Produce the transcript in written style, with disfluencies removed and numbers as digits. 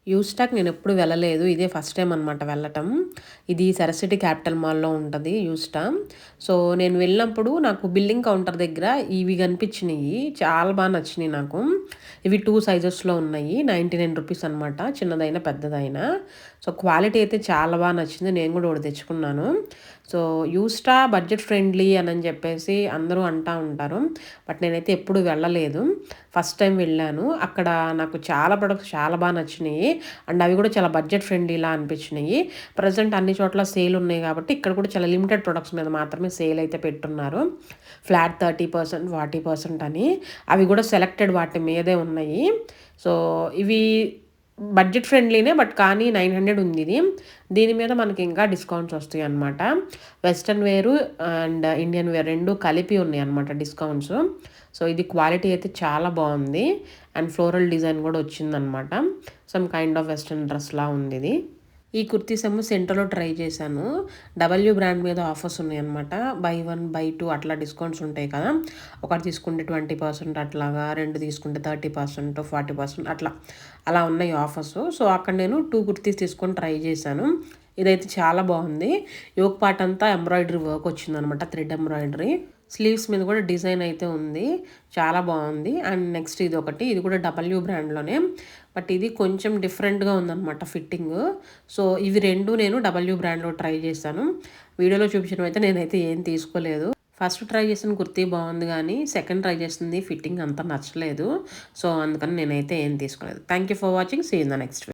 యూస్టాక్ నేను ఎప్పుడు వెళ్ళలేదు. ఇదే ఫస్ట్ టైం అనమాట వెళ్ళటం. ఇది సరస్వతి క్యాపిటల్ మాల్‌లో ఉంటది యూస్టా. సో, నేను వెళ్ళినప్పుడు నాకు బిల్లింగ్ కౌంటర్ దగ్గర ఇవి కనిపించినియి. చాలా నచ్చినియి నాకు. ఇవి 2 సైజెస్‌లో ఉన్నాయి. రూ. 99 అనమాట. చిన్నదైనా, పెద్దదైనా. సో, క్వాలిటీ అయితే చాలా నచ్చింది. నేను కూడా ఒకటి తెచ్చుకున్నాను. సో, యూస్టా బడ్జెట్ ఫ్రెండ్లీ అనని చెప్పేసి అందరూ అంటా ఉంటారు. బట్ నేనైతే ఎప్పుడు వెళ్ళలేదు. ఫస్ట్ టైం వెళ్ళాను. అక్కడ నాకు చాలా ప్రొడక్ట్స్ చాలా నచ్చినియి. అండ్ అవి కూడా చాలా బడ్జెట్ ఫ్రెండ్లీలా అనిపించినాయి. ప్రజెంట్ అన్ని చోట్ల సేల్ ఉన్నాయి కాబట్టి ఇక్కడ కూడా చాలా లిమిటెడ్ ప్రొడక్ట్స్ మీద మాత్రమే సేల్ అయితే పెట్టున్నారు. ఫ్లాట్ 30%, 40% అని. అవి కూడా సెలెక్టెడ్ వాటి మీదే ఉన్నాయి. సో, ఇవి బడ్జెట్ ఫ్రెండ్లీనే బట్ కానీ 900 ఉంది ఇది. దీని మీద మనకి ఇంకా డిస్కౌంట్స్ వస్తాయి అనమాట. వెస్ట్రన్ వేరు అండ్ ఇండియన్ వేర్ 2 కలిపి ఉన్నాయి అనమాట డిస్కౌంట్స్. సో, ఇది క్వాలిటీ అయితే చాలా బాగుంది. అండ్ ఫ్లోరల్ డిజైన్ కూడా వచ్చిందనమాట. సమ్ కైండ్ ఆఫ్ వెస్ట్రన్ డ్రెస్‌లా ఉంది ఇది. ఈ కుర్తీస్ ఏమో సెంటర్‌లో ట్రై చేశాను. డబ్ల్యూ బ్రాండ్ మీద ఆఫర్స్ ఉన్నాయన్నమాట. బై 1 బై 2 అట్లా డిస్కౌంట్స్ ఉంటాయి కదా! ఒకటి తీసుకుంటే 20% అట్లాగా, 2 తీసుకుంటే 30%, 40% అట్లా. అలా ఉన్నాయి ఆఫర్స్. సో, అక్కడ నేను 2 కుర్తీస్ తీసుకొని ట్రై చేశాను. ఇదైతే చాలా బాగుంది. యోక్ పార్ట్ అంతా ఎంబ్రాయిడరీ వర్క్ వచ్చిందనమాట. Thread embroidery. స్లీవ్స్ మీద కూడా డిజైన్ అయితే ఉంది. చాలా బాగుంది. అండ్ నెక్స్ట్ ఇదొకటి. ఇది కూడా డబ్ల్యూ బ్రాండ్‌లోనే. బట్ ఇది కొంచెం డిఫరెంట్‌గా ఉందనమాట ఫిట్టింగు. సో, ఇవి 2 నేను డబ్ల్యూ బ్రాండ్‌లో ట్రై చేశాను. వీడియోలో చూపించినవైతే నేనైతే ఏం తీసుకోలేదు. ఫస్ట్ ట్రై చేసిన కుర్తీ బాగుంది గానీ, సెకండ్ ట్రై చేసింది ఫిట్టింగ్ అంత నచ్చలేదు. సో, అందుకని నేనైతే ఏం తీసుకోలేదు. Thank you for watching. See you in the next video.